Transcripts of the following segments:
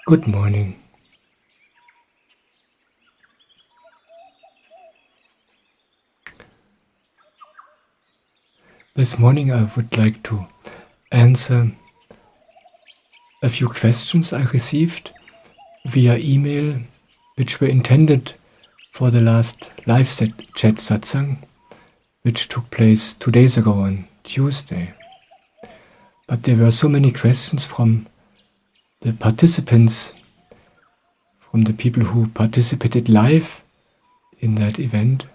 Good morning. This morning I would like to answer a few questions I received via email, which were intended for the last live chat Satsang, which took place 2 days ago on Tuesday. But there were so many questions from the participants, from the people who participated live in that event,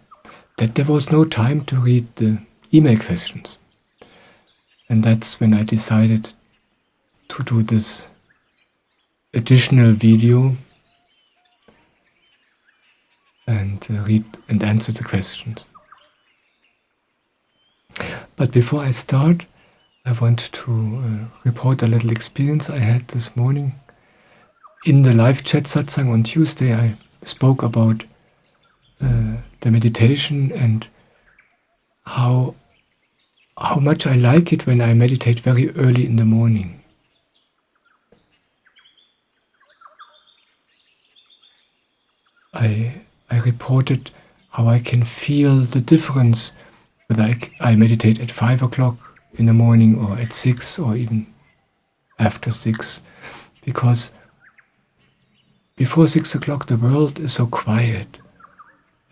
that there was no time to read the email questions. And that's when I decided to do this additional video and read and answer the questions. But before I start, I want to report a little experience I had this morning. In the live chat Satsang on Tuesday, I spoke about the meditation and how much I like it when I meditate very early in the morning. I reported how I can feel the difference whether I meditate at 5 o'clock in the morning or at 6 or even after 6, because before 6 o'clock the world is so quiet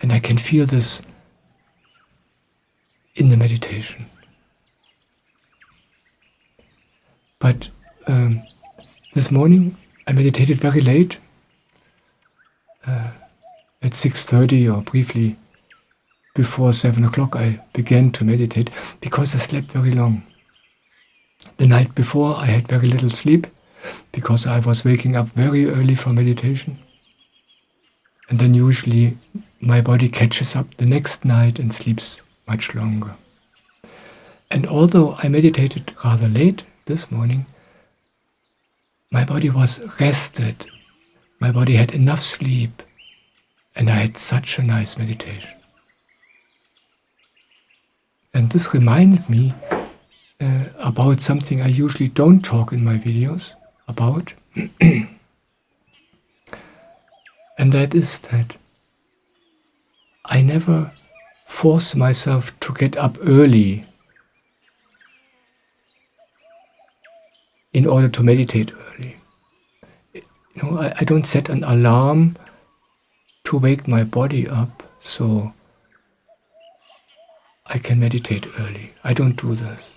and I can feel this in the meditation. But this morning I meditated very late, at 6:30 or briefly before 7 o'clock I began to meditate because I slept very long. The night before I had very little sleep because I was waking up very early for meditation. And then usually my body catches up the next night and sleeps much longer. And although I meditated rather late this morning, my body was rested. My body had enough sleep and I had such a nice meditation. And this reminded me about something I usually don't talk in my videos about. And that is that I never force myself to get up early in order to meditate early. I don't set an alarm to wake my body up so I can meditate early. I don't do this.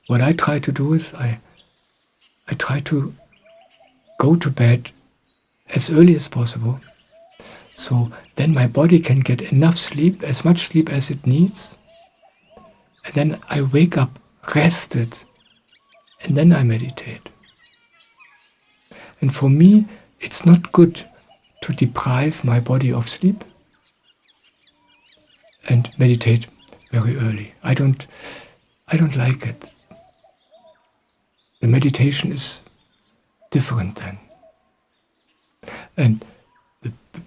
What I try to do is I try to go to bed as early as possible, so then my body can get enough sleep, as much sleep as it needs, and then I wake up rested, and then I meditate. And for me, it's not good to deprive my body of sleep and meditate very early. I don't like it. The meditation is different then. And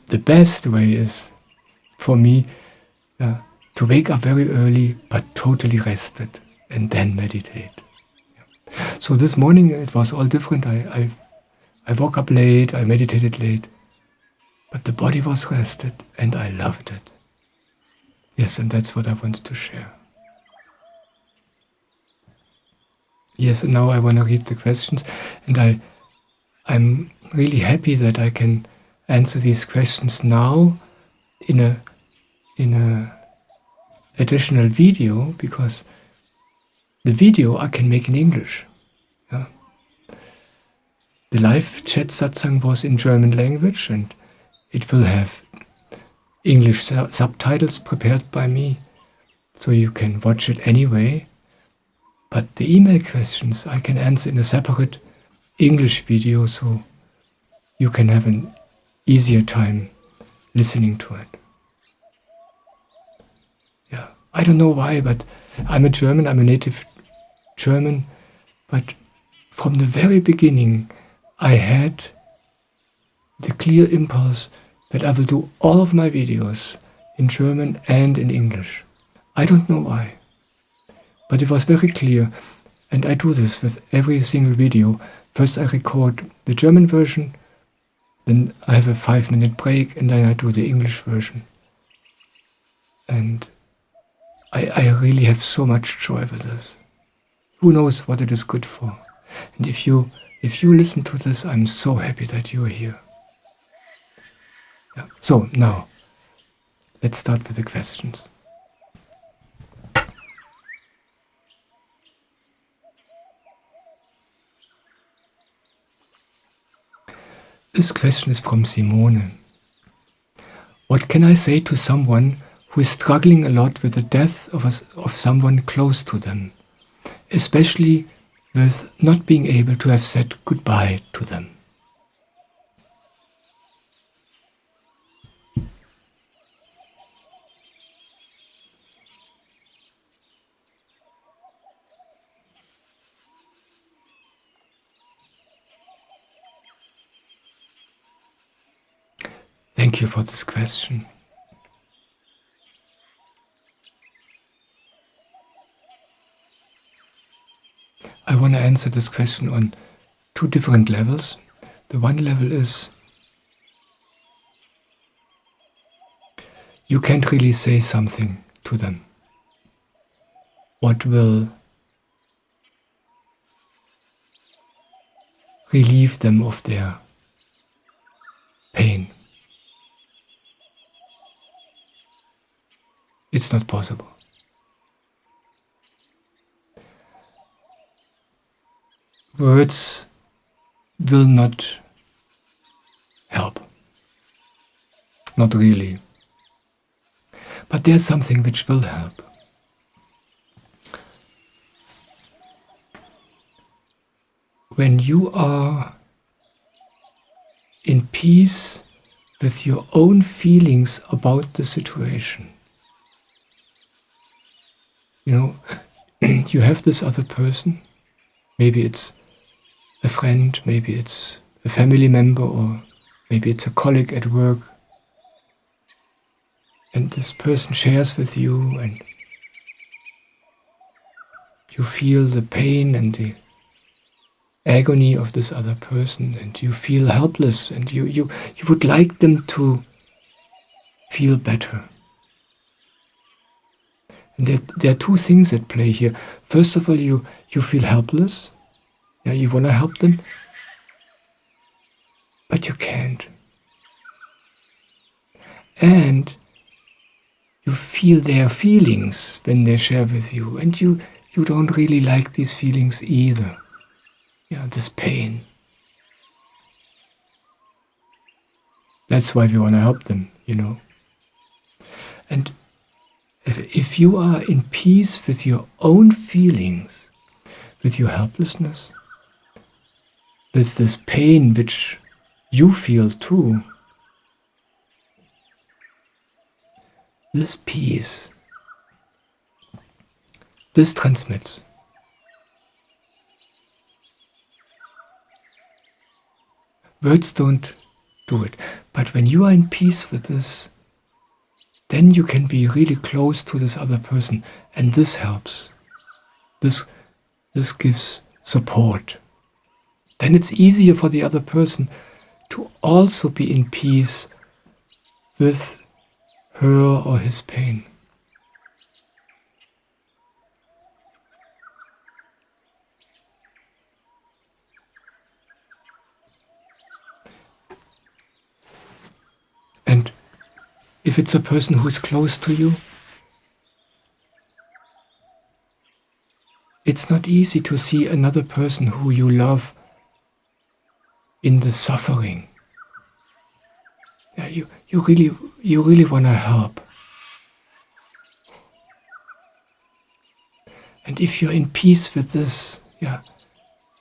the best way is for me to wake up very early but totally rested and then meditate. So this morning it was all different. I woke up late, I meditated late, but the body was rested and I loved it. Yes, and that's what I wanted to share. Yes, and now I want to read the questions, and I'm really happy that I can answer these questions now in a additional video, because the video I can make in English. Yeah. The live chat Satsang was in German language and it will have English subtitles prepared by me, so you can watch it anyway. But the email questions I can answer in a separate English video, so you can have an easier time listening to it. Yeah, I don't know why, but I'm a German, I'm a native German, but from the very beginning I had the clear impulse that I will do all of my videos in German and in English. I don't know why, but it was very clear, and I do this with every single video, First I record the German version, then I have a 5-minute break, and then I do the English version. And I really have so much joy with this. Who knows what it is good for? And if you listen to this, I'm so happy that you are here. Yeah. So now, let's start with the questions. This question is from Simone. What can I say to someone who is struggling a lot with the death of someone close to them, especially with not being able to have said goodbye to them? Thank you for this question. I want to answer this question on 2 different levels. The one level is you can't really say something to them. What will relieve them of their pain? It's not possible. Words will not help. Not really. But there's something which will help. When you are in peace with your own feelings about the situation, you have this other person, maybe it's a friend, maybe it's a family member, or maybe it's a colleague at work, and this person shares with you, and you feel the pain and the agony of this other person, and you feel helpless, and you would like them to feel better. And there are 2 things at play here. First of all, you feel helpless. Yeah, you want to help them, but you can't. And you feel their feelings when they share with you, and you don't really like these feelings either. Yeah, this pain. That's why we want to help them, And if you are in peace with your own feelings, with your helplessness, with this pain which you feel too, this peace, this transmits. Words don't do it. But when you are in peace with this, then you can be really close to this other person, and this helps. This gives support. Then it's easier for the other person to also be in peace with her or his pain. And if it's a person who is close to you, it's not easy to see another person who you love in the suffering. Yeah, you really want to help. And if you're in peace with this,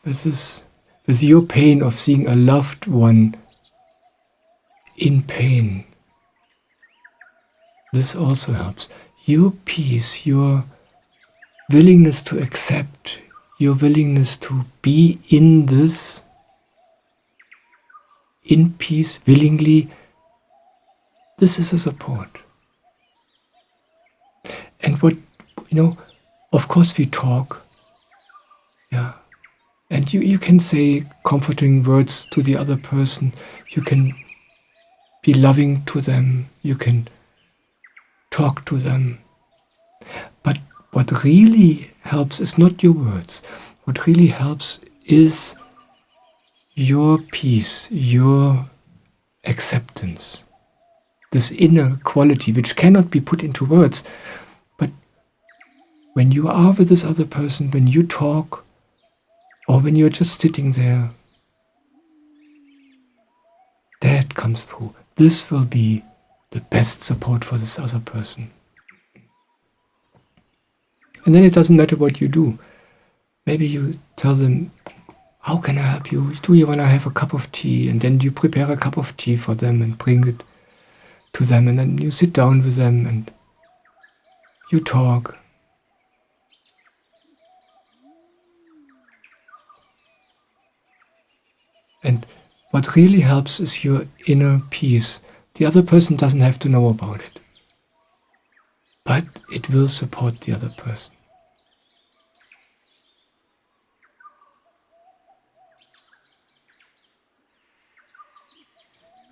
with your pain of seeing a loved one in pain, this also helps. Your peace, your willingness to accept, your willingness to be in this, in peace, willingly, this is a support. And what, of course we talk. Yeah. And you can say comforting words to the other person. You can be loving to them. You can talk to them. But what really helps is not your words. What really helps is your peace, your acceptance. This inner quality which cannot be put into words. But when you are with this other person, when you talk, or when you're just sitting there, that comes through. This will be the best support for this other person. And then it doesn't matter what you do. Maybe you tell them, how can I help you? Do you want to have a cup of tea? And then you prepare a cup of tea for them and bring it to them. And then you sit down with them and you talk. And what really helps is your inner peace. The other person doesn't have to know about it. But it will support the other person.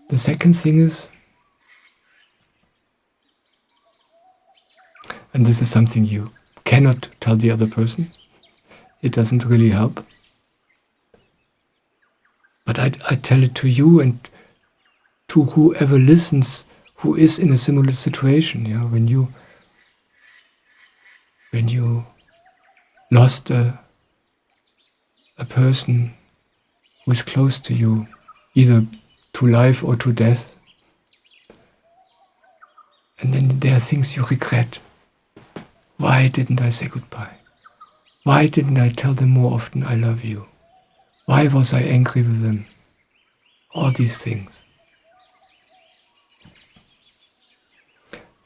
The second thing is, and this is something you cannot tell the other person, it doesn't really help. But I tell it to you and to whoever listens who is in a similar situation. Yeah? When you lost a person who is close to you, either to life or to death, and then there are things you regret. Why didn't I say goodbye? Why didn't I tell them more often I love you? Why was I angry with them? All these things.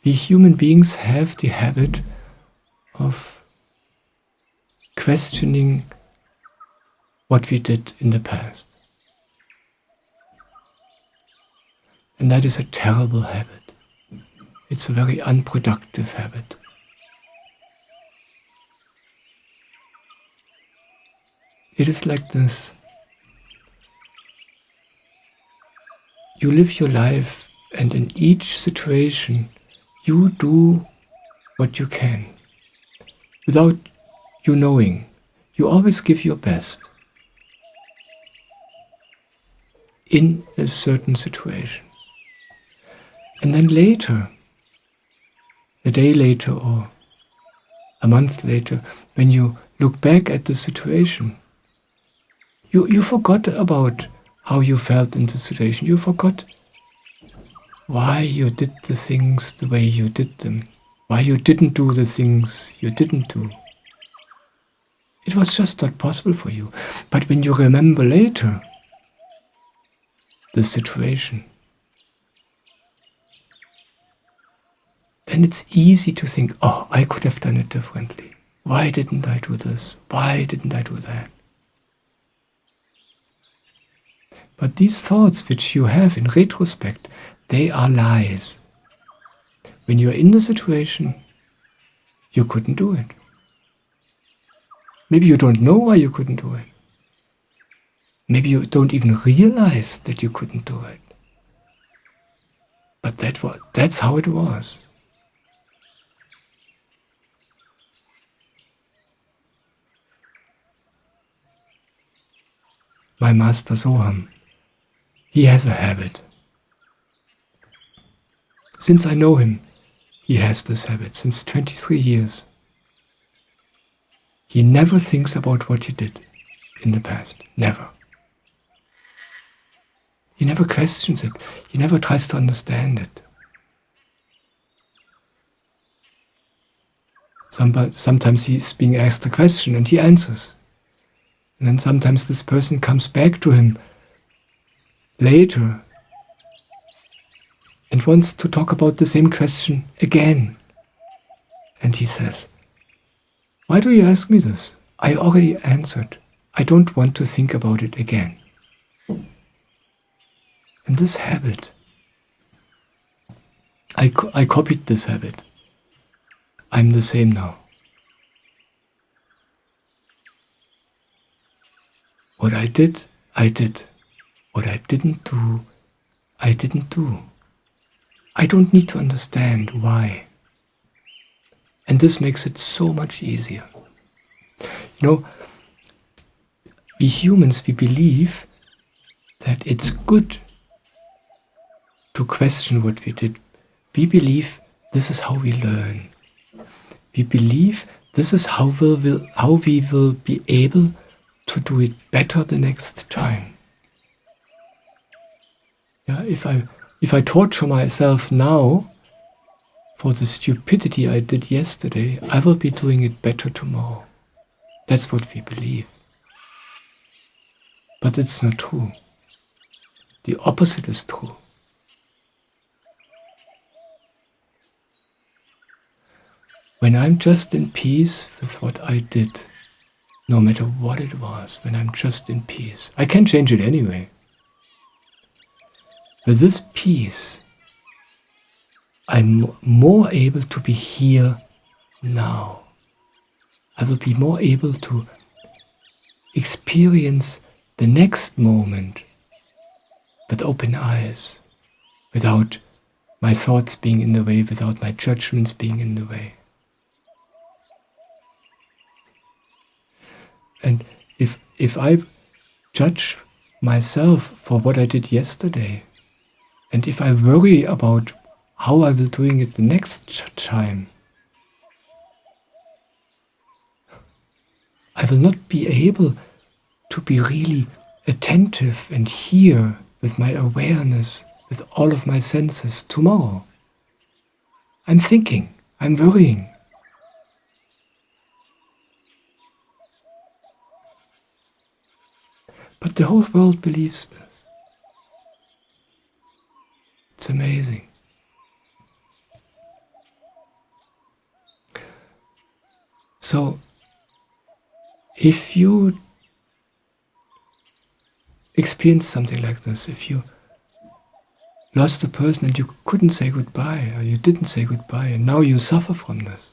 We human beings have the habit of questioning what we did in the past. And that is a terrible habit. It's a very unproductive habit. It is like this. You live your life, and in each situation you do what you can. Without you knowing, you always give your best in a certain situation. And then later, a day later or a month later, when you look back at the situation, you forgot about how you felt in the situation. You forgot why you did the things the way you did them, why you didn't do the things you didn't do. It was just not possible for you. But when you remember later the situation, then it's easy to think, oh, I could have done it differently. Why didn't I do this? Why didn't I do that? But these thoughts which you have in retrospect, they are lies. When you're in the situation, you couldn't do it. Maybe you don't know why you couldn't do it. Maybe you don't even realize that you couldn't do it. But that's how it was. My master Soham, he has a habit. Since I know him, he has this habit, since 23 years. He never thinks about what he did in the past, never. He never questions it, he never tries to understand it. Sometimes he's being asked a question and he answers. And then sometimes this person comes back to him later and wants to talk about the same question again. And he says, why do you ask me this? I already answered. I don't want to think about it again. And this habit, I copied this habit. I'm the same now. What I did, I did. What I didn't do, I didn't do. I don't need to understand why. And this makes it so much easier. You know, we humans, we believe that it's good to question what we did. We believe this is how we learn. We believe this is how we will be able to do it better the next time. Yeah, if I torture myself now for the stupidity I did yesterday, I will be doing it better tomorrow. That's what we believe. But it's not true. The opposite is true. When I'm just in peace with what I did, no matter what it was, when I'm just in peace, I can change it anyway. With this peace, I'm more able to be here now. I will be more able to experience the next moment with open eyes, without my thoughts being in the way, without my judgments being in the way. And if I judge myself for what I did yesterday, and if I worry about how I will doing it the next time, I will not be able to be really attentive and hear with my awareness, with all of my senses tomorrow. I'm thinking, I'm worrying. But the whole world believes this. It's amazing. So, if you experience something like this, if you lost a person and you couldn't say goodbye, or you didn't say goodbye, and now you suffer from this,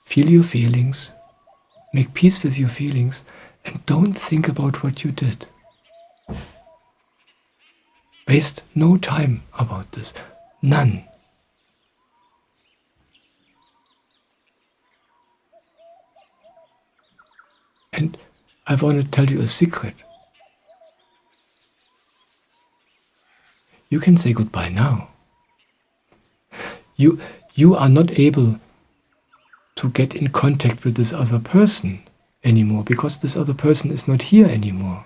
feel your feelings, make peace with your feelings, and don't think about what you did. Waste no time about this. None. And I want to tell you a secret. You can say goodbye now. You are not able to get in contact with this other person anymore because this other person is not here anymore.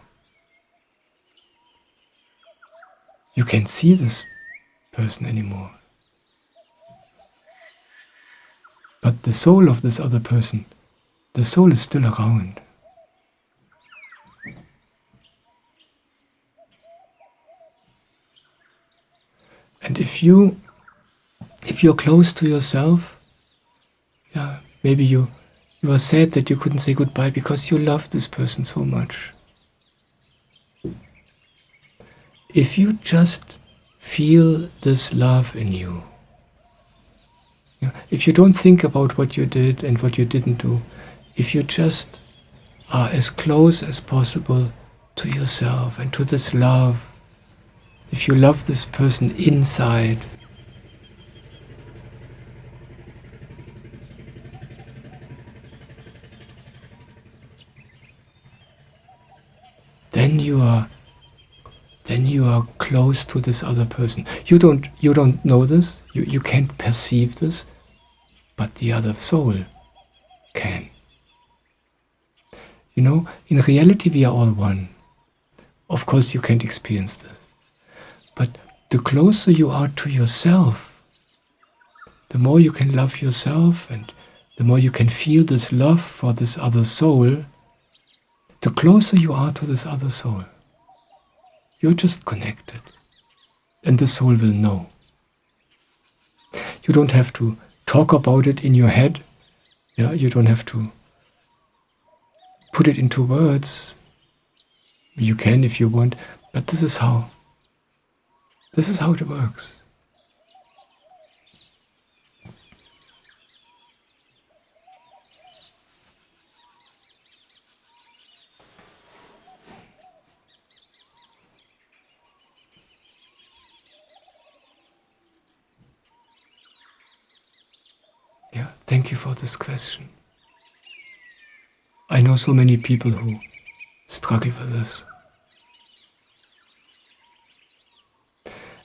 You can't see this person anymore. But the soul of this other person, the soul is still around. And if you're close to yourself, yeah, maybe you are sad that you couldn't say goodbye because you love this person so much. If you just feel this love in you, yeah, if you don't think about what you did and what you didn't do, if you just are as close as possible to yourself and to this love, if you love this person inside, then you are close to this other person. You don't know this, you can't perceive this, but the other soul can. You know, in reality we are all one. Of course you can't experience this. But the closer you are to yourself, the more you can love yourself and the more you can feel this love for this other soul, the closer you are to this other soul. You're just connected. And the soul will know. You don't have to talk about it in your head. Yeah, you don't have to put it into words. You can if you want, but this is how it works. Yeah, thank you for this question. I know so many people who struggle with this.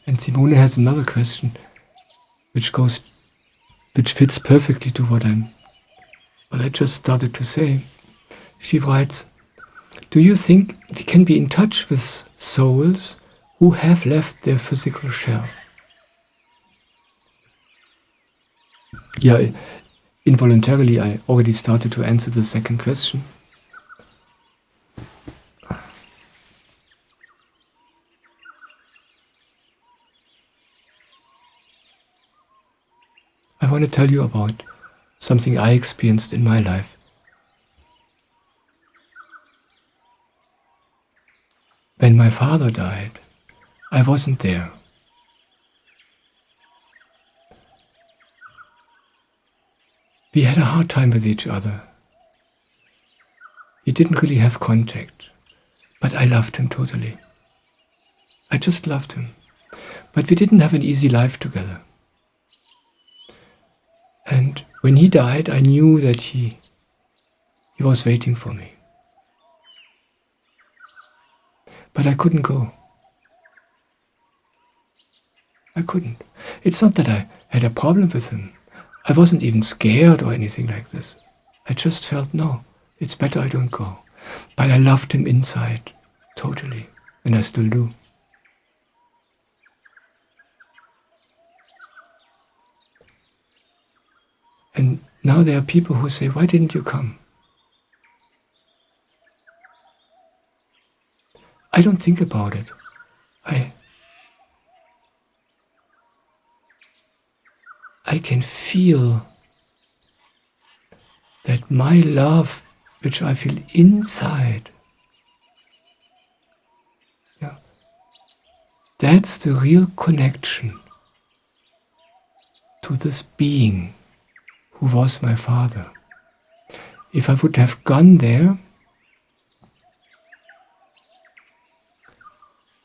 And Simone has another question which fits perfectly to what I just started to say. She writes, do you think we can be in touch with souls who have left their physical shell? Yeah, involuntarily I already started to answer the second question. I want to tell you about something I experienced in my life. When my father died, I wasn't there. We had a hard time with each other. We didn't really have contact, but I loved him totally. I just loved him. But we didn't have an easy life together. And when he died, I knew that he was waiting for me. But I couldn't go. I couldn't. It's not that I had a problem with him. I wasn't even scared or anything like this. I just felt, no, it's better I don't go. But I loved him inside, totally, and I still do. And now there are people who say, why didn't you come? I don't think about it. I can feel that my love, which I feel inside, that's the real connection to this being who was my father. If I would have gone there,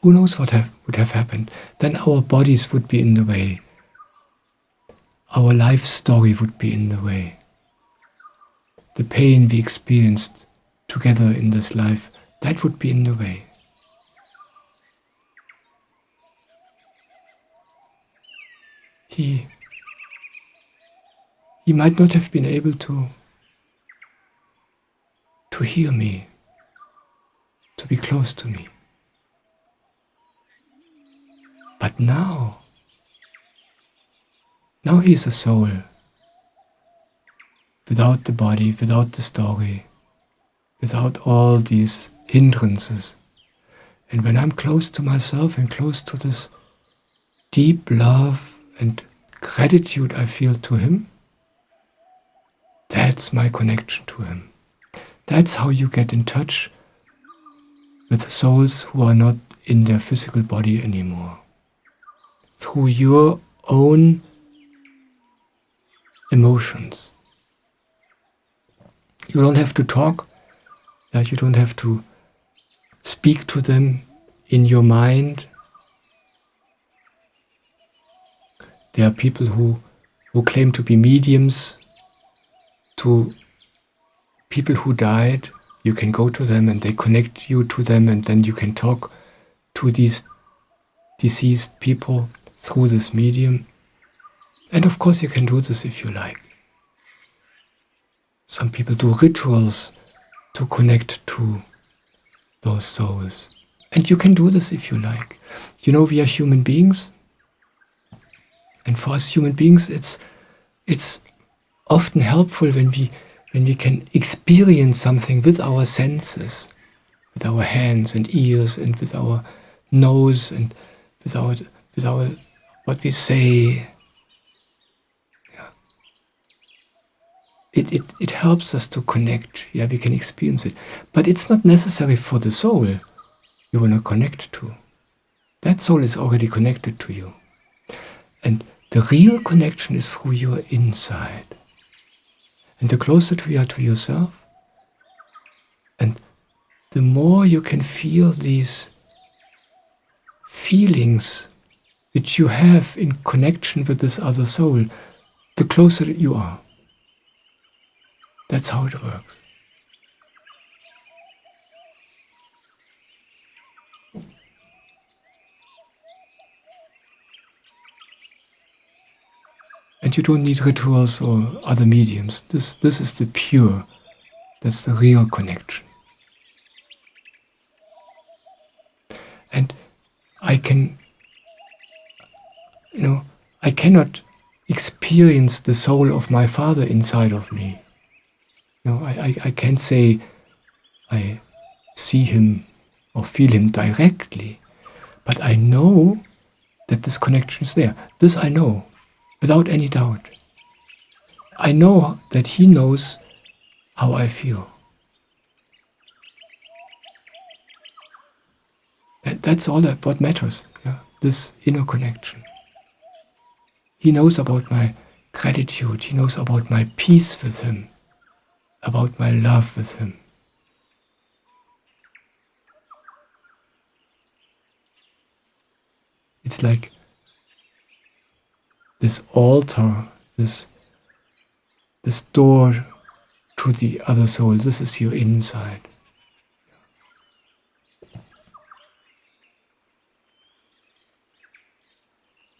who knows what would have happened? Then our bodies would be in the way. Our life story would be in the way. The pain we experienced together in this life, that would be in the way. He might not have been able to hear me, to be close to me. But now he's a soul, without the body, without the story, without all these hindrances. And when I'm close to myself and close to this deep love and gratitude I feel to him, that's my connection to him. That's how you get in touch with souls who are not in their physical body anymore. Through your own emotions. You don't have to talk, you don't have to speak to them in your mind. There are people who claim to be mediums to people who died. You can go to them and they connect you to them, and then you can talk to these deceased people through this medium. And of course you can do this if you like. Some people do rituals to connect to those souls. And you can do this if you like. You know, we are human beings. And for us human beings, it's often helpful when we can experience something with our senses, with our hands and ears and with our nose and with our what we say. It helps us to connect. Yeah, we can experience it. But it's not necessary for the soul you want to connect to. That soul is already connected to you. And the real connection is through your inside. And the closer you are to yourself, and the more you can feel these feelings which you have in connection with this other soul, the closer you are. That's how it works. And you don't need rituals or other mediums. This is the pure, that's the real connection. And I cannot experience the soul of my Father inside of me. I can't say I see him or feel him directly, but I know that this connection is there. This I know, without any doubt. I know that he knows how I feel. That's all what matters, this inner connection. He knows about my gratitude, he knows about my peace with him, about my love with him. It's like this altar, this door to the other soul. This is your inside.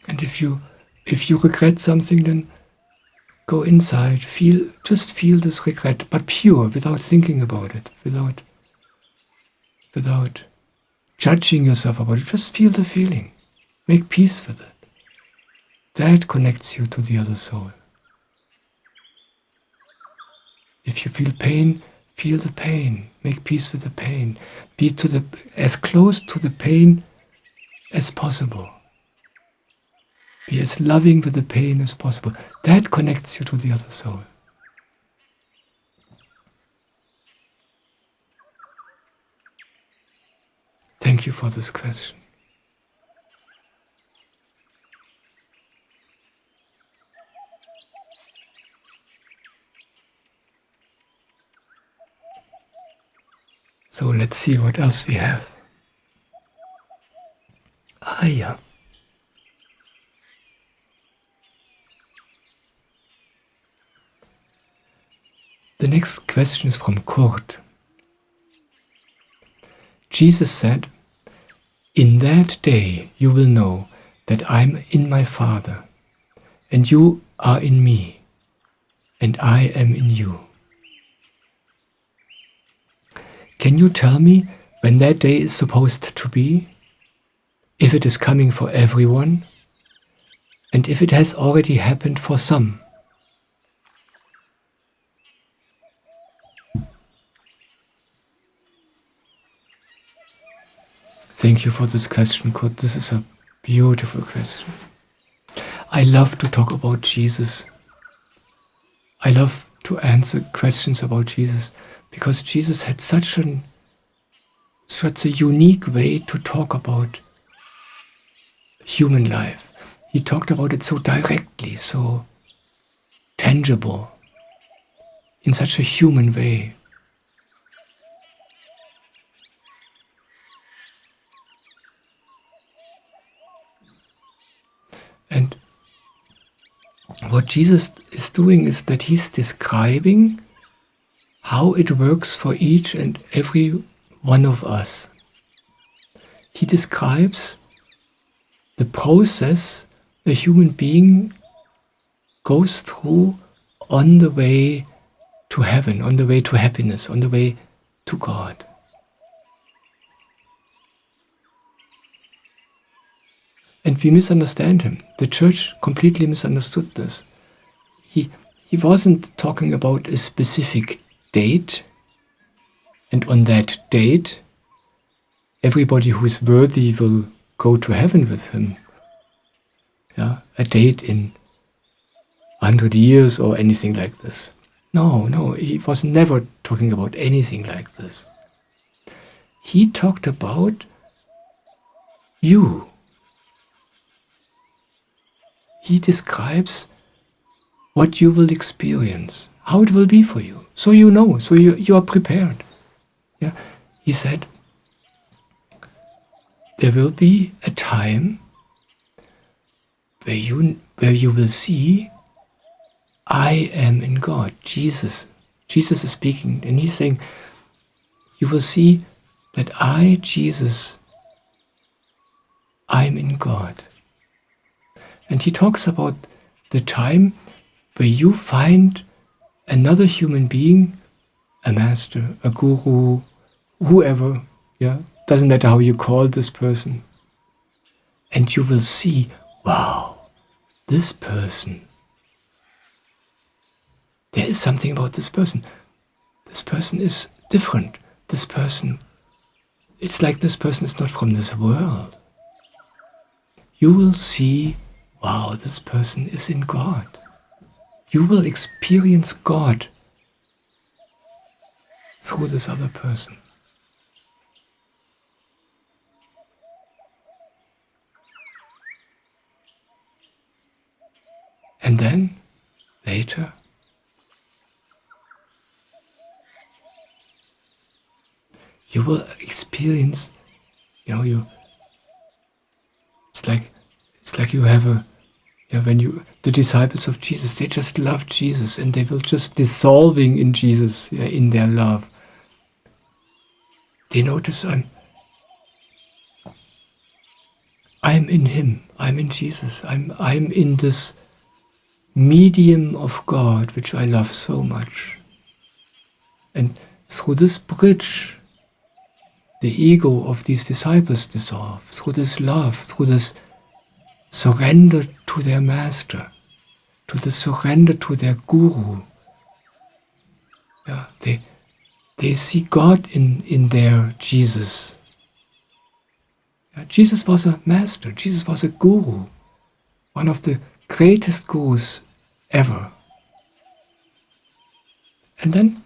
And if you regret something, then go inside, just feel this regret, but pure, without thinking about it, without judging yourself about it. Just feel the feeling. Make peace with it. That connects you to the other soul. If you feel pain, feel the pain. Make peace with the pain. Be as close to the pain as possible. Be as loving with the pain as possible. That connects you to the other soul. Thank you for this question. So let's see what else we have. Yeah. The next question is from Kurt. Jesus said, "In that day you will know that I'm in my Father, and you are in me, and I am in you." Can you tell me when that day is supposed to be? If it is coming for everyone, and if it has already happened for some? Thank you for this question, Kurt. This is a beautiful question. I love to talk about Jesus. I love to answer questions about Jesus, because Jesus had such a unique way to talk about human life. He talked about it so directly, so tangible, in such a human way. And what Jesus is doing is that he's describing how it works for each and every one of us. He describes the process a human being goes through on the way to heaven, on the way to happiness, on the way to God. And we misunderstand him. The church completely misunderstood this. He wasn't talking about a specific date, and on that date, everybody who is worthy will go to heaven with him. A date in 100 years or anything like this. No, he was never talking about anything like this. He talked about you. He describes what you will experience, how it will be for you. So you know, so you are prepared. He said, there will be a time where you will see, I am in God. Jesus Jesus is speaking, and he's saying, you will see that I, Jesus, I'm in God. And he talks about the time where you find another human being, a master, a guru, whoever, yeah, doesn't matter how you call this person. And you will see, wow, this person, there is something about this person. This person is different. This person, it's like this person is not from this world. You will see, wow, this person is in God. You will experience God through this other person. And then, later, you will experience, it's like you have the disciples of Jesus, they just love Jesus and they will just dissolving in Jesus, in their love. They notice I'm in Him, I'm in Jesus, I'm in this medium of God which I love so much. And through this bridge, the ego of these disciples dissolve, through this love, through this surrender to their master, to the surrender to their guru. Yeah, they see God in their Jesus. Yeah, Jesus was a master, Jesus was a guru, one of the greatest gurus ever. And then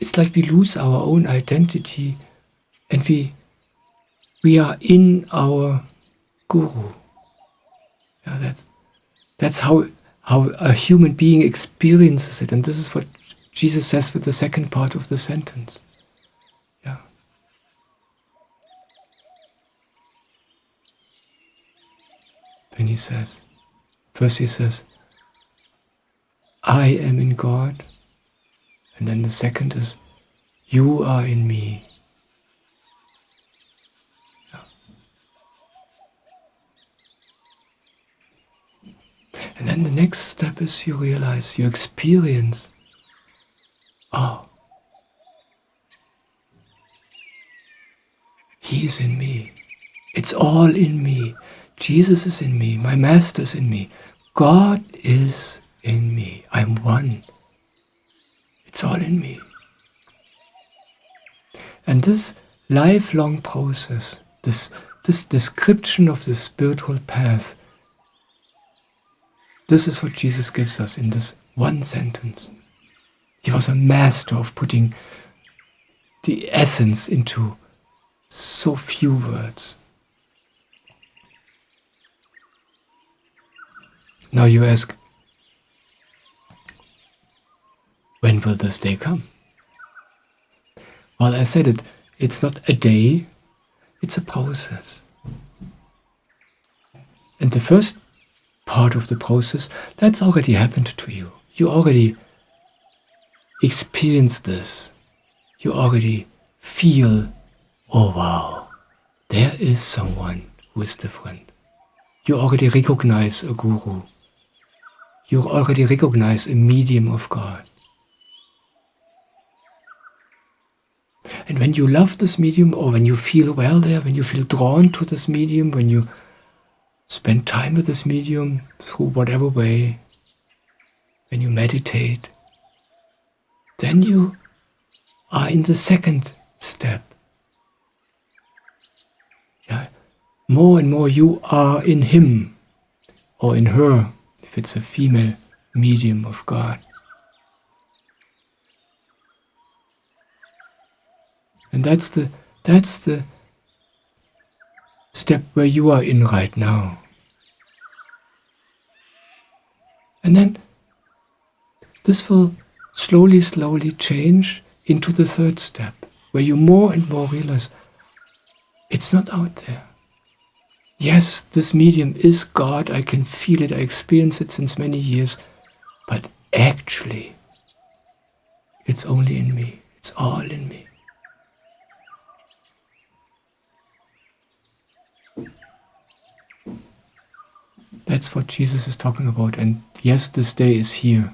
it's like we lose our own identity and we are in our guru. Yeah, that's how a human being experiences it. And this is what Jesus says with the second part of the sentence. Yeah. When he says, first he says, I am in God. And then the second is, you are in me. Yeah. And then the next step is you realize, you experience, oh, He is in me. It's all in me. Jesus is in me. My Master is in me. God is in me. I'm one. It's all in me. And this lifelong process, this description of the spiritual path, this is what Jesus gives us in this one sentence. He was a master of putting the essence into so few words. Now you ask, when will this day come? Well, I said it's not a day, it's a process. And the first part of the process, that's already happened to you. You already experienced this. You already feel, oh wow, there is someone who is different. You already recognize a guru. You already recognize a medium of God. And when you love this medium, or when you feel well there, when you feel drawn to this medium, when you spend time with this medium through whatever way, when you meditate, then you are in the second step. Yeah. More and more you are in him, or in her, if it's a female medium of God. And that's the step where you are in right now. And then this will slowly change into the third step, where you more and more realize it's not out there. Yes, this medium is God, I can feel it, I experience it since many years, but actually It's only in me. It's all in me. That's what Jesus is talking about. And yes, this day is here.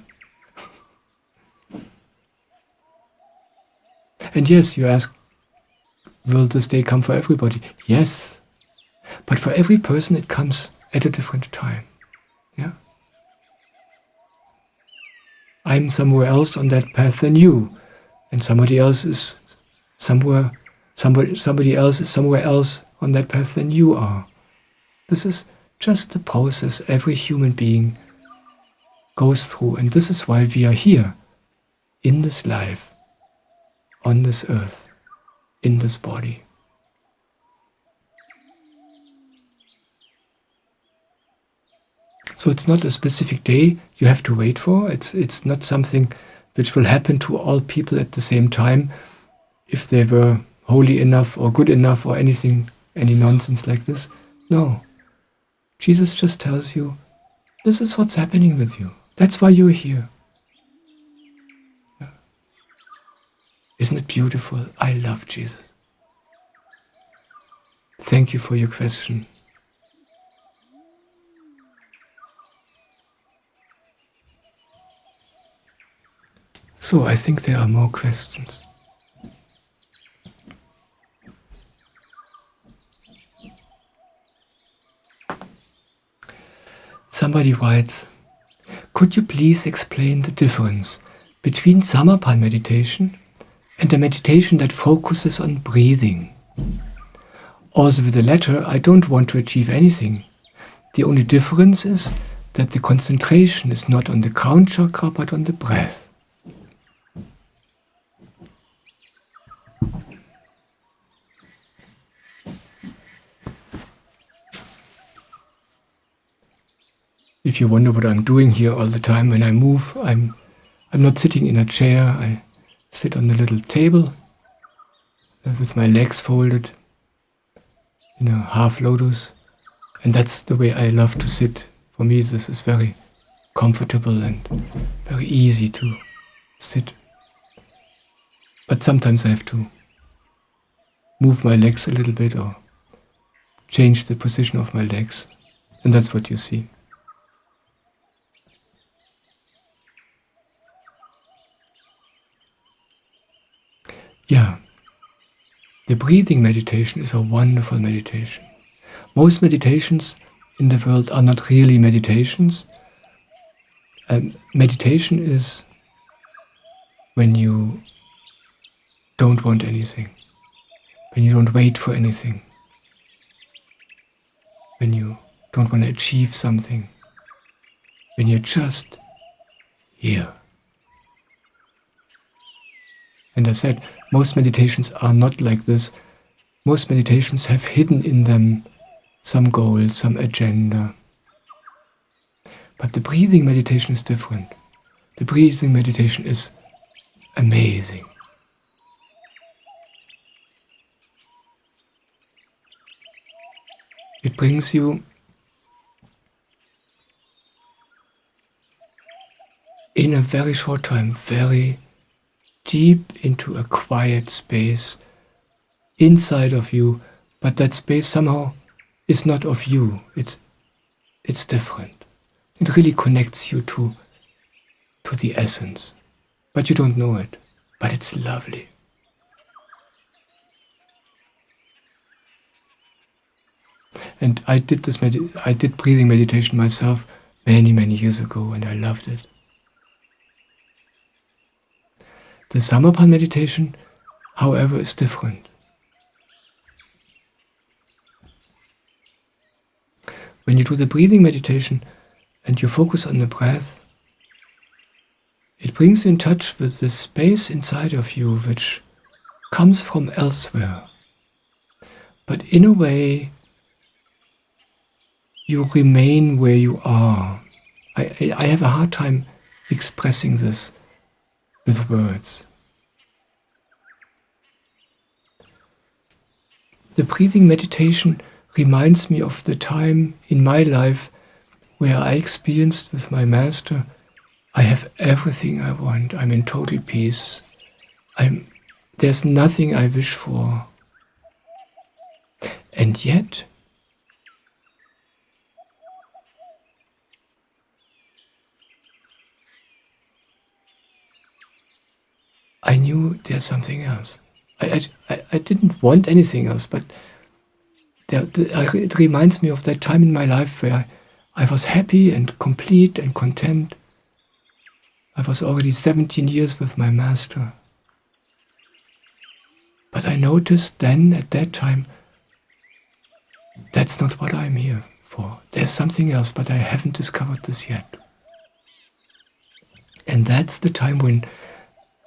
And yes, you ask, will this day come for everybody? Yes. But for every person it comes at a different time. Yeah? I'm somewhere else on that path than you. And somebody else is somewhere else on that path than you are. This is just the process every human being goes through. And this is why we are here, in this life, on this earth, in this body. So it's not a specific day you have to wait for. It's not something which will happen to all people at the same time if they were holy enough or good enough or anything, any nonsense like this. No. Jesus just tells you, this is what's happening with you. That's why you're here. Yeah. Isn't it beautiful? I love Jesus. Thank you for your question. So I think there are more questions. Somebody writes, could you please explain the difference between Samarpan meditation and a meditation that focuses on breathing? Also with the latter, I don't want to achieve anything. The only difference is that the concentration is not on the crown chakra but on the breath. If you wonder what I'm doing here all the time when I move, I'm not sitting in a chair. I sit on a little table with my legs folded in a half lotus, and that's the way I love to sit. For me, this is very comfortable and very easy to sit. But sometimes I have to move my legs a little bit or change the position of my legs, and that's what you see. Yeah, the breathing meditation is a wonderful meditation. Most meditations in the world are not really meditations. Meditation is when you don't want anything, when you don't wait for anything, when you don't want to achieve something, when you're just here. And I said, most meditations are not like this. Most meditations have hidden in them some goal, some agenda. But the breathing meditation is different. The breathing meditation is amazing. It brings you in a very short time, very deep into a quiet space inside of you, but that space somehow is not of you. It's different. It really connects you to the essence, but you don't know it. But it's lovely. And I did breathing meditation myself many years ago, and I loved it. The Samarpan meditation, however, is different. When you do the breathing meditation and you focus on the breath, it brings you in touch with the space inside of you which comes from elsewhere. But in a way, you remain where you are. I have a hard time expressing this with words. The breathing meditation reminds me of the time in my life where I experienced with my master, I have everything I want, I'm in total peace, There's nothing I wish for. And yet, I knew there's something else. I didn't want anything else, but it reminds me of that time in my life where I was happy and complete and content. I was already 17 years with my master. But I noticed then, at that time, that's not what I'm here for. There's something else, but I haven't discovered this yet. And that's the time when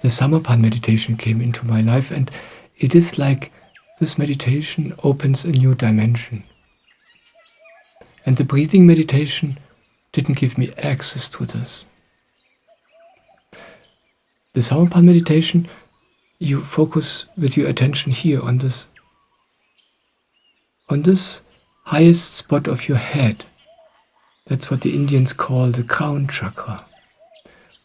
the Samarpan meditation came into my life, and it is like this meditation opens a new dimension. And the breathing meditation didn't give me access to this. The Samarpan meditation, you focus with your attention here on this highest spot of your head. That's what the Indians call the crown chakra.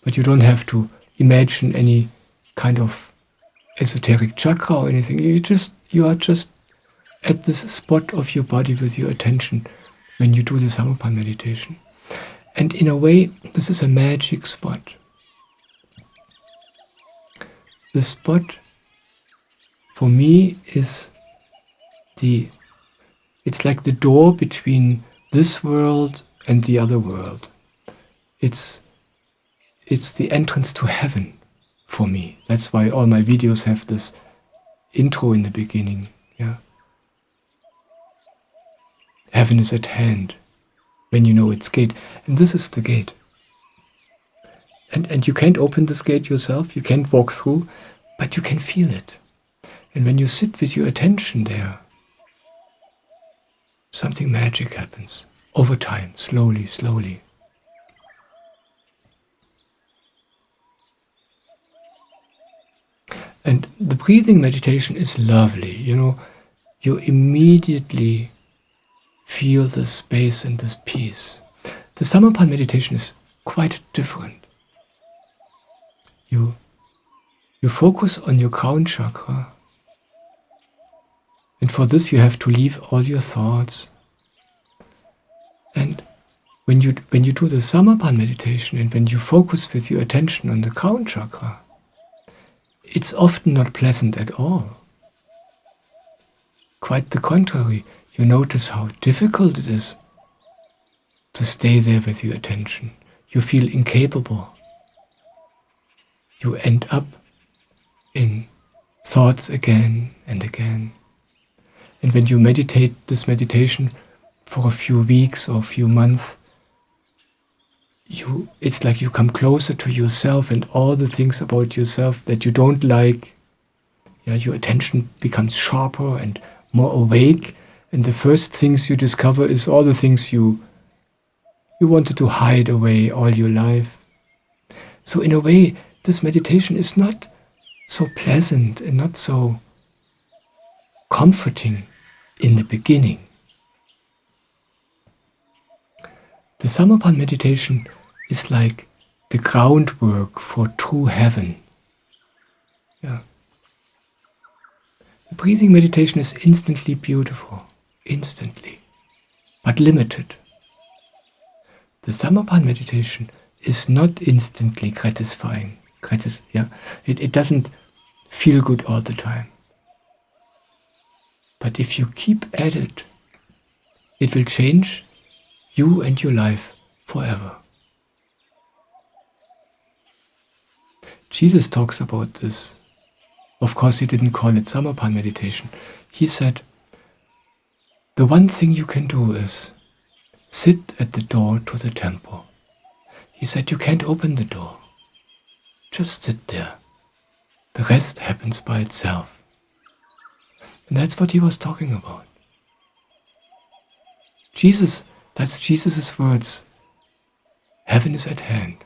But you don't have to imagine any kind of esoteric chakra or anything. You are just at this spot of your body with your attention when you do the Samarpan meditation. And in a way, this is a magic spot. The spot for me is it's like the door between this world and the other world. It's the entrance to heaven for me. That's why all my videos have this intro in the beginning. Yeah, heaven is at hand when you know its gate, and this is the gate. And you can't open this gate yourself. You can't walk through, but you can feel it. And when you sit with your attention there, something magic happens over time, slowly, slowly. And the breathing meditation is lovely. You immediately feel the space and this peace. The Samarpan meditation is quite different. You focus on your crown chakra, and for this you have to leave all your thoughts. And when you do the Samarpan meditation, and when you focus with your attention on the crown chakra, it's often not pleasant at all. Quite the contrary, you notice how difficult it is to stay there with your attention. You feel incapable. You end up in thoughts again and again. And when you meditate this meditation for a few weeks or a few months, it's like you come closer to yourself and all the things about yourself that you don't like. Yeah, your attention becomes sharper and more awake, and the first things you discover is all the things you wanted to hide away all your life. So in a way, this meditation is not so pleasant and not so comforting in the beginning. The Samarpan meditation is like the groundwork for true heaven. Yeah. The breathing meditation is instantly beautiful, instantly, but limited. The Samarpan meditation is not instantly gratifying. It doesn't feel good all the time. But if you keep at it, it will change you and your life forever. Jesus talks about this. Of course, he didn't call it Samarpan meditation. He said, the one thing you can do is sit at the door to the temple. He said, you can't open the door. Just sit there. The rest happens by itself. And that's what he was talking about. That's Jesus' words. Heaven is at hand.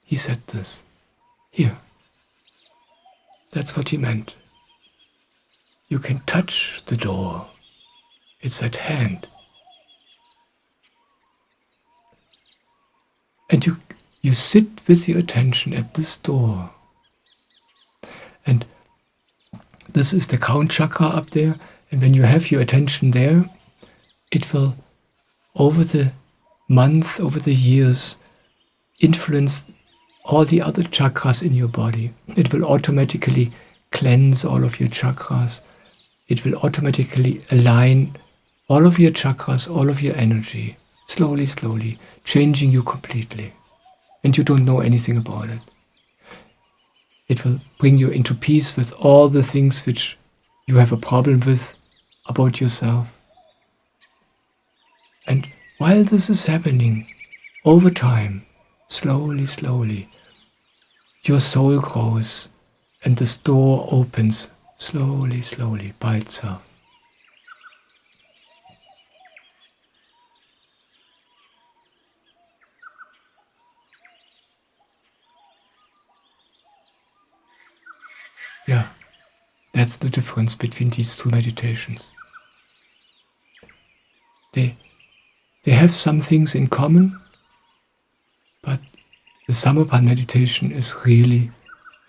He said this. Here. That's what he meant. You can touch the door. It's at hand. And you sit with your attention at this door. And This is the crown chakra up there, and when you have your attention there, it will, over the month, over the years, influence all the other chakras in your body. It will automatically cleanse all of your chakras. It will automatically align all of your chakras, all of your energy, slowly, slowly, changing you completely. And you don't know anything about it. It will bring you into peace with all the things which you have a problem with about yourself. And while this is happening, over time, slowly, slowly, your soul grows and this door opens slowly, slowly by itself. Yeah, that's the difference between these two meditations. They have some things in common, but the Samarpan meditation is really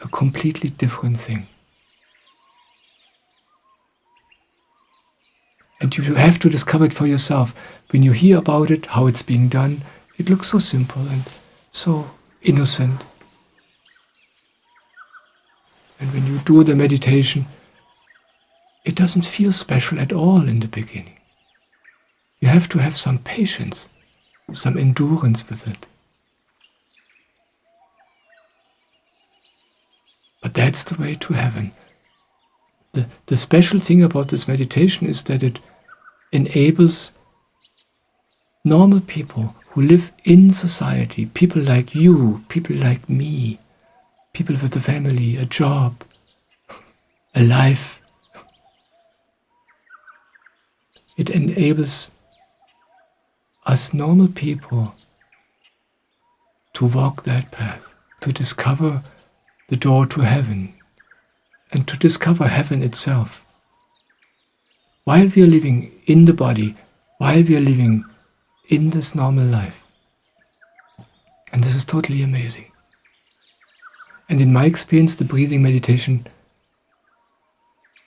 a completely different thing. And you have to discover it for yourself. When you hear about it, how it's being done, it looks so simple and so innocent. And when you do the meditation, it doesn't feel special at all in the beginning. You have to have some patience, some endurance with it. But that's the way to heaven. The special thing about this meditation is that it enables normal people who live in society, people like you, people like me, people with a family, a job, a life. It enables us normal people to walk that path, to discover the door to heaven, and to discover heaven itself. While we are living in the body, while we are living in this normal life. And this is totally amazing. And in my experience, the breathing meditation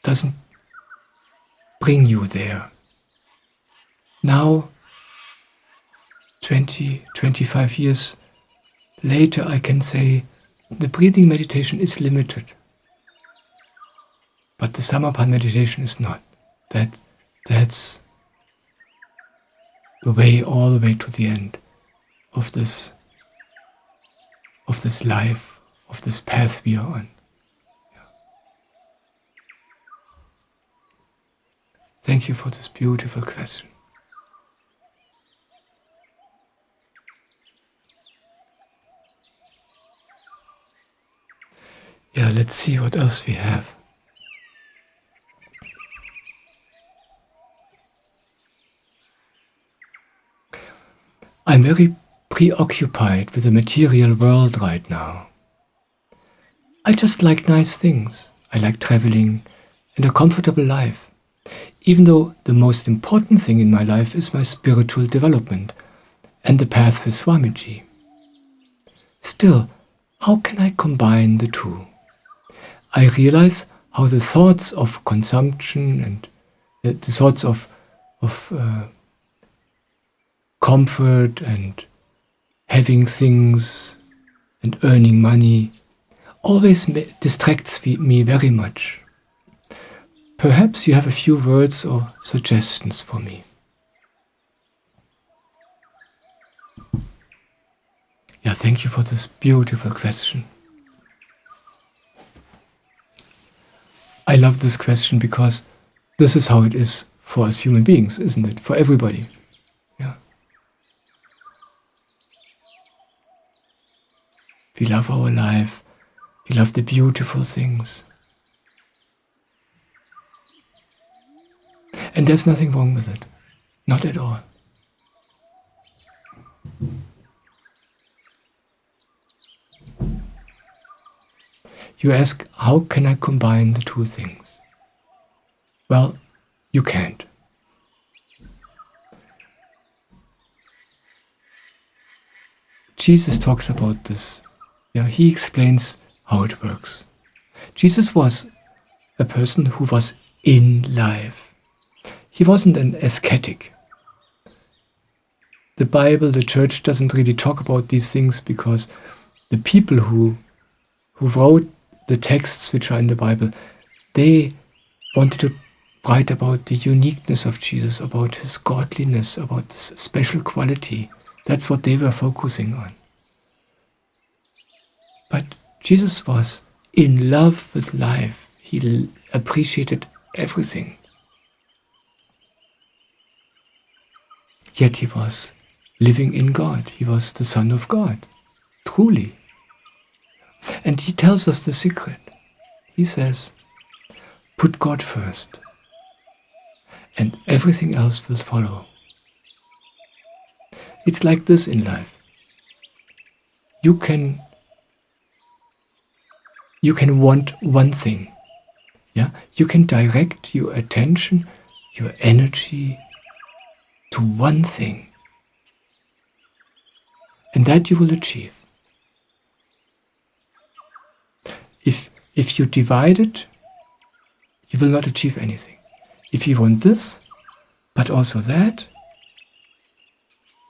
doesn't bring you there. Now, 20, 25 years later, I can say the breathing meditation is limited. But the Samarpan meditation is not. That's the way, all the way to the end of this life, of this path we are on. Yeah. Thank you for this beautiful question. Yeah, let's see what else we have. I'm very preoccupied with the material world right now. I just like nice things. I like traveling and a comfortable life, even though the most important thing in my life is my spiritual development and the path with Swamiji. Still, how can I combine the two? I realize how the thoughts of consumption and the thoughts of comfort and having things and earning money always distracts me very much. Perhaps you have a few words or suggestions for me. Yeah, thank you for this beautiful question. I love this question because this is how it is for us human beings, isn't it? For everybody. Yeah. We love our life. We love the beautiful things. And there's nothing wrong with it. Not at all. You ask, how can I combine the two things? Well, you can't. Jesus talks about this. Yeah, he explains how it works. Jesus was a person who was in life. He wasn't an ascetic. The Bible, the church doesn't really talk about these things because the people who wrote the texts which are in the Bible, they wanted to write about the uniqueness of Jesus, about his godliness, about this special quality. That's what they were focusing on. But Jesus was in love with life. He appreciated everything. Yet he was living in God. He was the Son of God, truly. And he tells us the secret. He says, put God first, and everything else will follow. It's like this in life. You can want one thing. Yeah? You can direct your attention, your energy to one thing. And that you will achieve. If you divide it, you will not achieve anything. If you want this, but also that,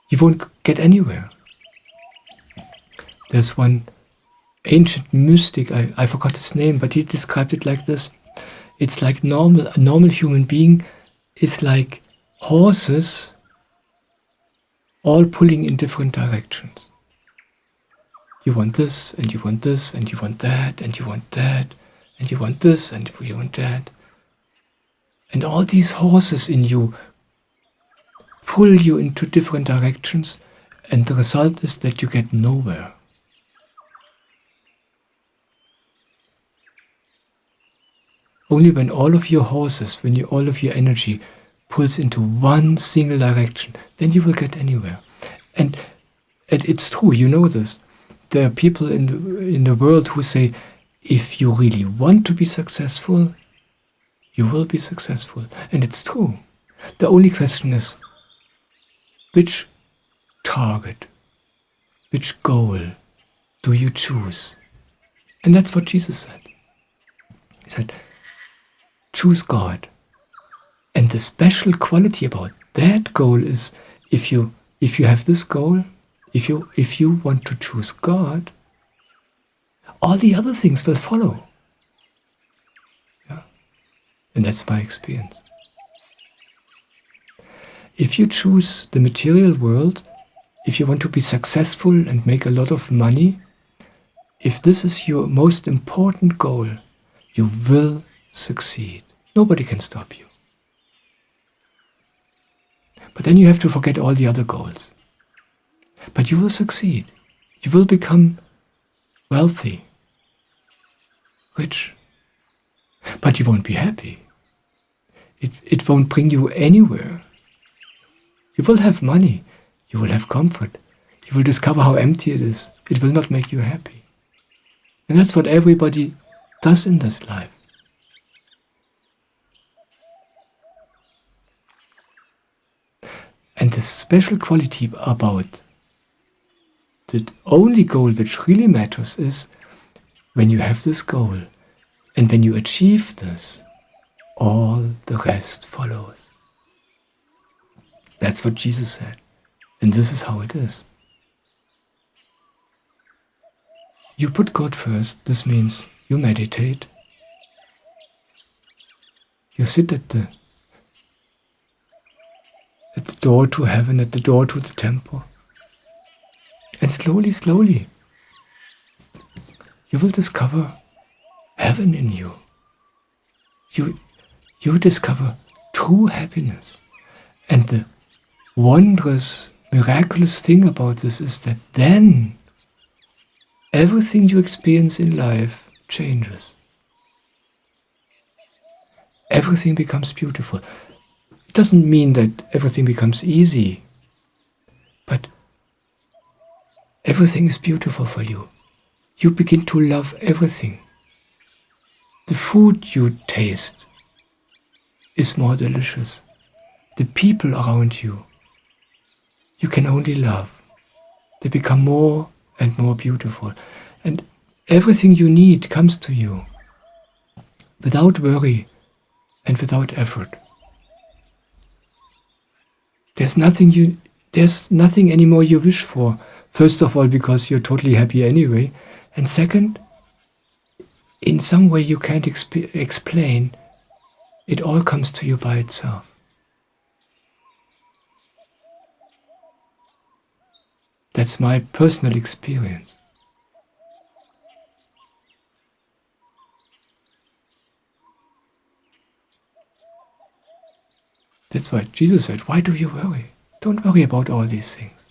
you won't get anywhere. There's one ancient mystic, I forgot his name, but he described it like this. It's like a normal human being is like horses all pulling in different directions. You want this, and you want this, and you want that, and you want that, and you want this, and you want that. And all these horses in you pull you into different directions, and the result is that you get nowhere. Only when all of your horses, all of your energy pulls into one single direction, then you will get anywhere. And it's true, you know this. There are people in the world who say, if you really want to be successful, you will be successful. And it's true. The only question is, which target, which goal do you choose? And that's what Jesus said. He said, choose God. And the special quality about that goal is, if you have this goal, if you want to choose God, all the other things will follow. Yeah? And that's my experience. If you choose the material world, if you want to be successful and make a lot of money, if this is your most important goal, you will succeed. Nobody can stop you. But then you have to forget all the other goals. But you will succeed. You will become wealthy, rich. But you won't be happy. It won't bring you anywhere. You will have money. You will have comfort. You will discover how empty it is. It will not make you happy. And that's what everybody does in this life. And the special quality about the only goal which really matters is when you have this goal and when you achieve this, all the rest follows. That's what Jesus said. And this is how it is. You put God first. This means you meditate. You sit at the door to heaven, at the door to the temple. And slowly, slowly, you will discover heaven in you. You discover true happiness. And the wondrous, miraculous thing about this is that then everything you experience in life changes. Everything becomes beautiful. It doesn't mean that everything becomes easy, but everything is beautiful for you. You begin to love everything. The food you taste is more delicious. The people around you, you can only love. They become more and more beautiful. And everything you need comes to you. without worry and without effort. There's nothing anymore you wish for. First of all, because you're totally happy anyway. And second, in some way you can't explain, it all comes to you by itself. That's my personal experience. That's why Jesus said, why do you worry? Don't worry about all these things.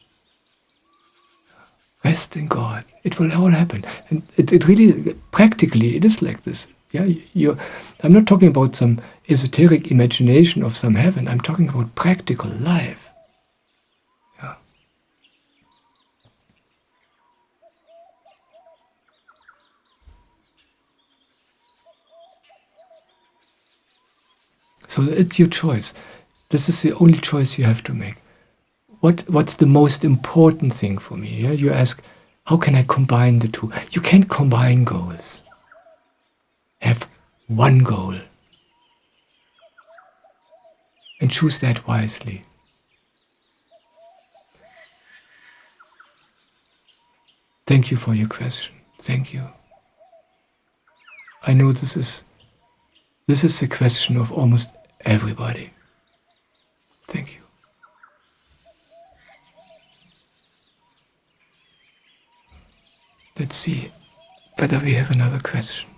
Rest in God. It will all happen. And it really, practically, it is like this. Yeah, I'm not talking about some esoteric imagination of some heaven. I'm talking about practical life. Yeah. So it's your choice. This is the only choice you have to make. What's the most important thing for me? Yeah? You ask, how can I combine the two? You can't combine goals. Have one goal. And choose that wisely. Thank you for your question. Thank you. I know this is the question of almost everybody. Thank you. Let's see whether we have another question.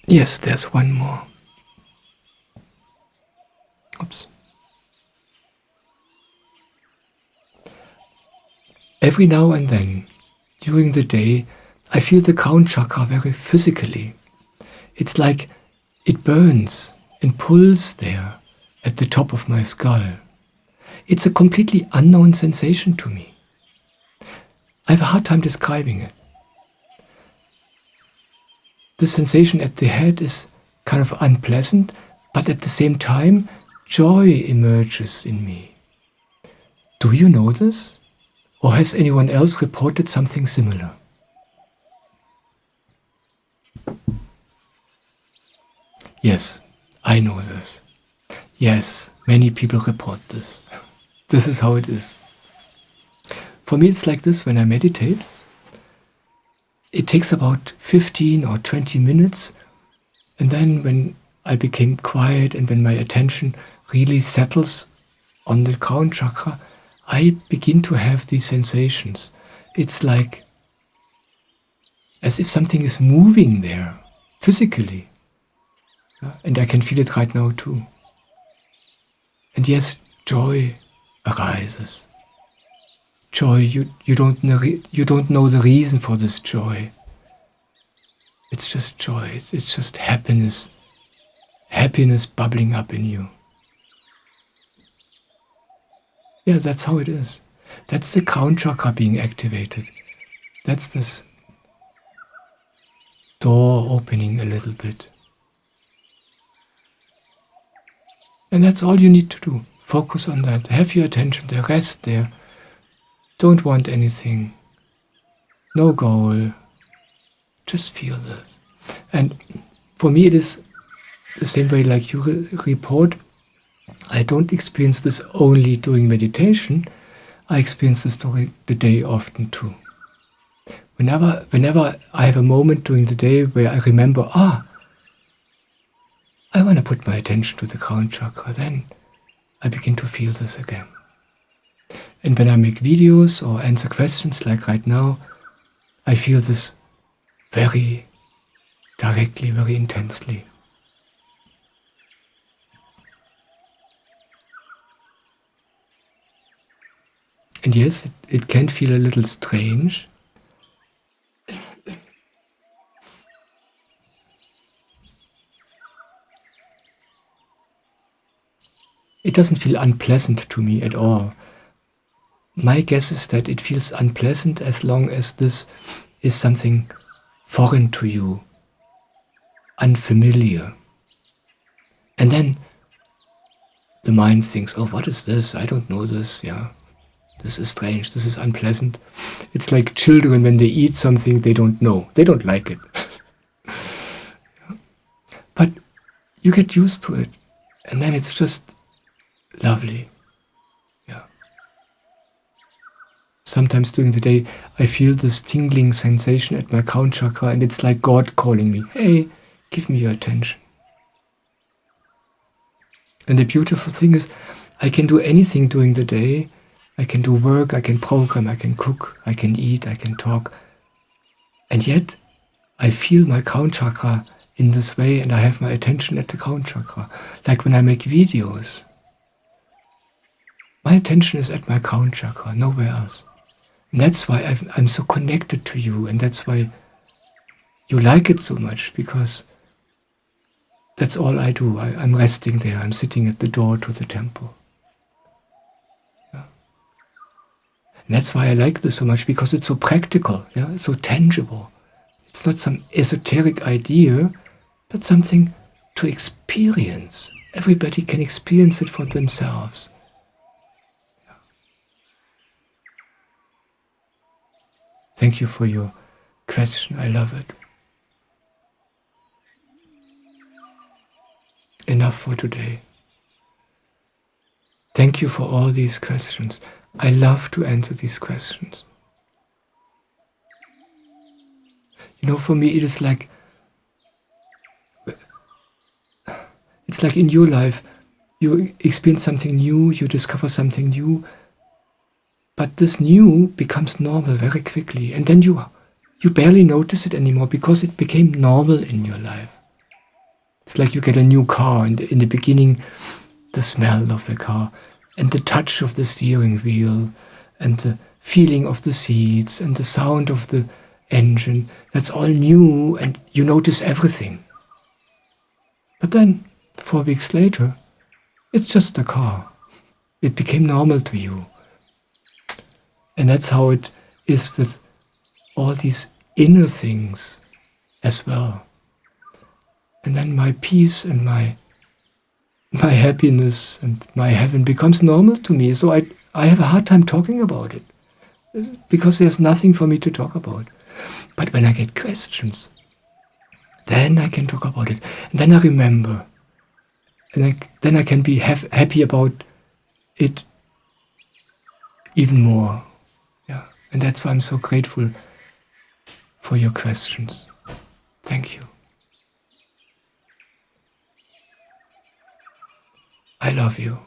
Yes, there's one more. Oops. Every now and then, during the day, I feel the crown chakra very physically. It's like it burns and pulls there at the top of my skull. It's a completely unknown sensation to me. I have a hard time describing it. The sensation at the head is kind of unpleasant, but at the same time, joy emerges in me. Do you know this? Or has anyone else reported something similar? Yes, I know this. Yes, many people report this. This is how it is. For me, it's like this when I meditate. It takes about 15 or 20 minutes, and then when I became quiet and when my attention really settles on the crown chakra, I begin to have these sensations. It's like as if something is moving there, physically. And I can feel it right now too. And yes, joy arises. Joy, you don't know the reason for this joy. It's just joy. It's just happiness. Happiness bubbling up in you. Yeah, that's how it is. That's the crown chakra being activated. That's this door opening a little bit. And that's all you need to do. Focus on that. Have your attention there. Rest there. Don't want anything. No goal. Just feel this. And for me it is the same way like you report. I don't experience this only during meditation. I experience this during the day often too. Whenever I have a moment during the day where I remember, I want to put my attention to the crown chakra, then I begin to feel this again. And when I make videos or answer questions like right now, I feel this very directly, very intensely. And yes, it can feel a little strange. It doesn't feel unpleasant to me at all. My guess is that it feels unpleasant as long as this is something foreign to you, unfamiliar. And then the mind thinks, oh, what is this? I don't know this, yeah. this is strange, this is unpleasant. It's like children when they eat something they don't know. They don't like it. But you get used to it, and then it's just lovely. Yeah. Sometimes during the day I feel this tingling sensation at my crown chakra, and it's like God calling me, hey, give me your attention. And the beautiful thing is, I can do anything during the day. I can do work, I can program, I can cook, I can eat, I can talk. And yet, I feel my crown chakra in this way, and I have my attention at the crown chakra. Like when I make videos, my attention is at my crown chakra, nowhere else. And that's why I'm so connected to you, and that's why you like it so much, because that's all I do. I'm resting there, I'm sitting at the door to the temple. Yeah. And that's why I like this so much, because it's so practical, yeah? It's so tangible. It's not some esoteric idea, but something to experience. Everybody can experience it for themselves. Yeah. Thank you for your question. I love it. Enough for today. Thank you for all these questions. I love to answer these questions. You know, for me it is like, it's like in your life, you experience something new, you discover something new, but this new becomes normal very quickly, and then you barely notice it anymore because it became normal in your life. It's like you get a new car, and in the beginning, the smell of the car, and the touch of the steering wheel, and the feeling of the seats, and the sound of the engine, that's all new, and you notice everything. But then, 4 weeks later, it's just a car. It became normal to you. And that's how it is with all these inner things as well. And then my peace and my happiness and my heaven becomes normal to me. So I have a hard time talking about it, because there's nothing for me to talk about. But when I get questions, then I can talk about it. And then I remember. And then I can be happy about it even more. Yeah. And that's why I'm so grateful for your questions. Thank you. I love you.